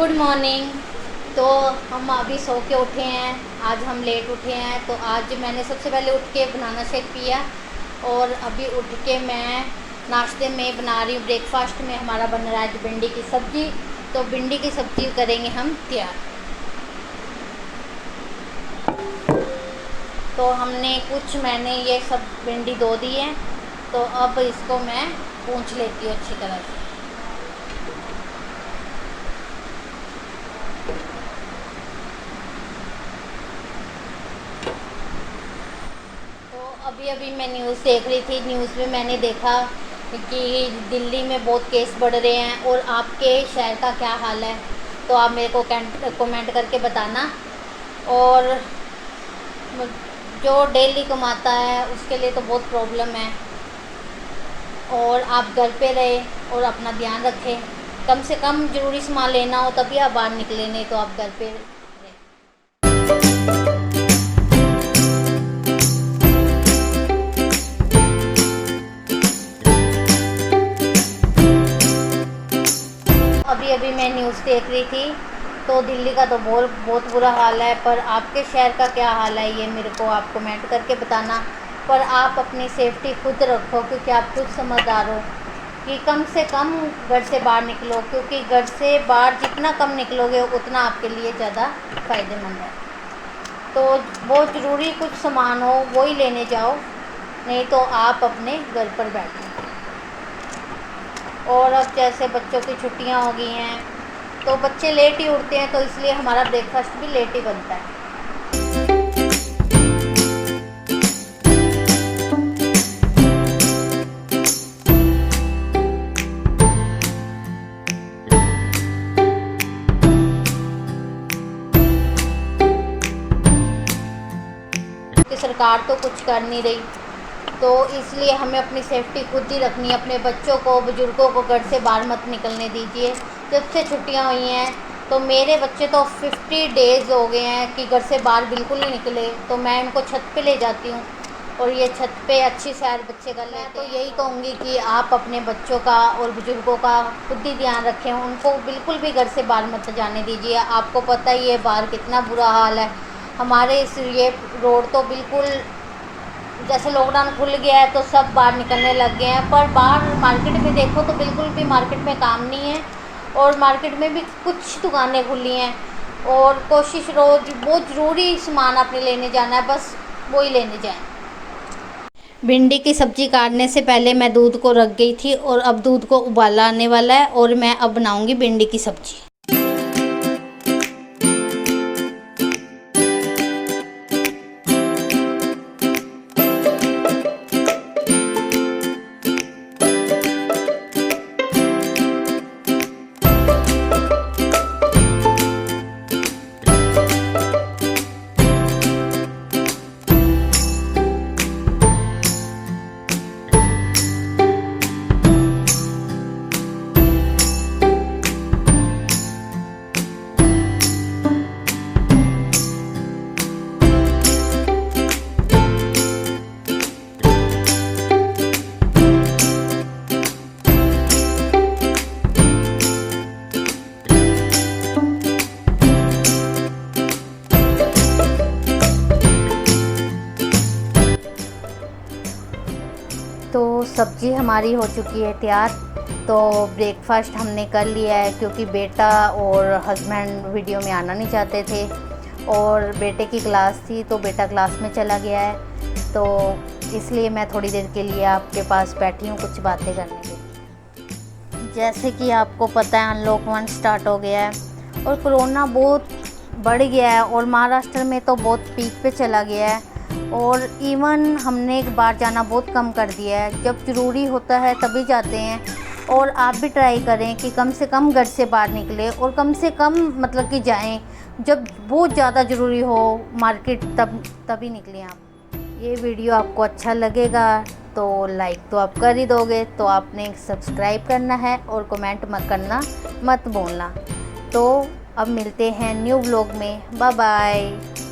Good morning. तो हम अभी सो के उठे हैं। आज हम लेट उठे हैं, तो आज मैंने सबसे पहले उठ के बनाना शेक पिया और अभी उठ के मैं नाश्ते में बना रही हूँ। ब्रेकफास्ट में हमारा बन रहा है भिंडी की सब्ज़ी। तो भिंडी की सब्ज़ी करेंगे हम तैयार। तो हमने मैंने ये सब भिंडी धो दी है, तो अब इसको मैं पूंछ लेती हूँ अच्छी तरह से। अभी मैं न्यूज़ देख रही थी। न्यूज़ में मैंने देखा कि दिल्ली में बहुत केस बढ़ रहे हैं, और आपके शहर का क्या हाल है तो आप मेरे को कमेंट करके बताना। और जो डेली कमाता है उसके लिए तो बहुत प्रॉब्लम है। और आप घर पे रहे और अपना ध्यान रखें। कम से कम ज़रूरी सामान लेना हो तभी आप बाहर निकले, नहीं तो आप घर पे रहे। अभी मैं न्यूज़ देख रही थी, तो दिल्ली का तो बहुत बुरा हाल है। पर आपके शहर का क्या हाल है ये मेरे को आप कमेंट करके बताना। पर आप अपनी सेफ्टी खुद रखो, क्योंकि आप खुद समझदार हो कि कम से कम घर से बाहर निकलो, क्योंकि घर से बाहर जितना कम निकलोगे उतना आपके लिए ज़्यादा फ़ायदेमंद है। तो बहुत ज़रूरी कुछ सामान हो वो ही लेने जाओ, नहीं तो आप अपने घर पर बैठो। और अब जैसे बच्चों की छुट्टियां हो गई हैं, तो बच्चे लेट ही उठते हैं, तो इसलिए हमारा ब्रेकफास्ट भी लेट ही बनता है। कि सरकार तो कुछ कर नहीं रही, तो इसलिए हमें अपनी सेफ्टी खुद ही रखनी है। अपने बच्चों को, बुज़ुर्गों को घर से बाहर मत निकलने दीजिए। जब से छुट्टियां हुई हैं, तो मेरे बच्चे तो 50 डेज़ हो गए हैं कि घर से बाहर बिल्कुल नहीं निकले। तो मैं इनको छत पे ले जाती हूँ, और ये छत पे अच्छी सैर बच्चे कर लेते हैं। तो यही कहूँगी कि आप अपने बच्चों का और बुज़ुर्गों का खुद ही ध्यान रखें। उनको बिल्कुल भी घर से बाहर मत जाने दीजिए। आपको पता ही है बाहर कितना बुरा हाल है। हमारे ये रोड तो बिल्कुल, जैसे लॉकडाउन खुल गया है तो सब बाहर निकलने लग गए हैं, पर बाहर मार्केट में देखो तो बिल्कुल भी मार्केट में काम नहीं है। और मार्केट में भी कुछ दुकानें खुली हैं, और कोशिश रोज़ बहुत ज़रूरी सामान आपने लेने जाना है, बस वो ही लेने जाएं। भिंडी की सब्ज़ी काटने से पहले मैं दूध को रख गई थी, और अब दूध को उबाला आने वाला है, और मैं अब बनाऊँगी भिंडी की सब्ज़ी। तो सब्ज़ी हमारी हो चुकी है तैयार। तो ब्रेकफास्ट हमने कर लिया है, क्योंकि बेटा और हस्बैंड वीडियो में आना नहीं चाहते थे, और बेटे की क्लास थी तो बेटा क्लास में चला गया है। तो इसलिए मैं थोड़ी देर के लिए आपके पास बैठी हूँ कुछ बातें करने के लिए। जैसे कि आपको पता है अनलॉक 1 स्टार्ट हो गया है, और कोरोना बहुत बढ़ गया है, और महाराष्ट्र में तो बहुत पीक पे चला गया है। और इवन हमने एक बार जाना बहुत कम कर दिया है। जब ज़रूरी होता है तभी जाते हैं। और आप भी ट्राई करें कि कम से कम घर से बाहर निकले, और कम से कम मतलब कि जाएं जब बहुत ज़्यादा ज़रूरी हो मार्केट, तभी निकलें आप। ये वीडियो आपको अच्छा लगेगा तो लाइक तो आप कर ही दोगे, तो आपने सब्सक्राइब करना है और कमेंट मत भूलना। तो अब मिलते हैं न्यू व्लॉग में। Bye bye.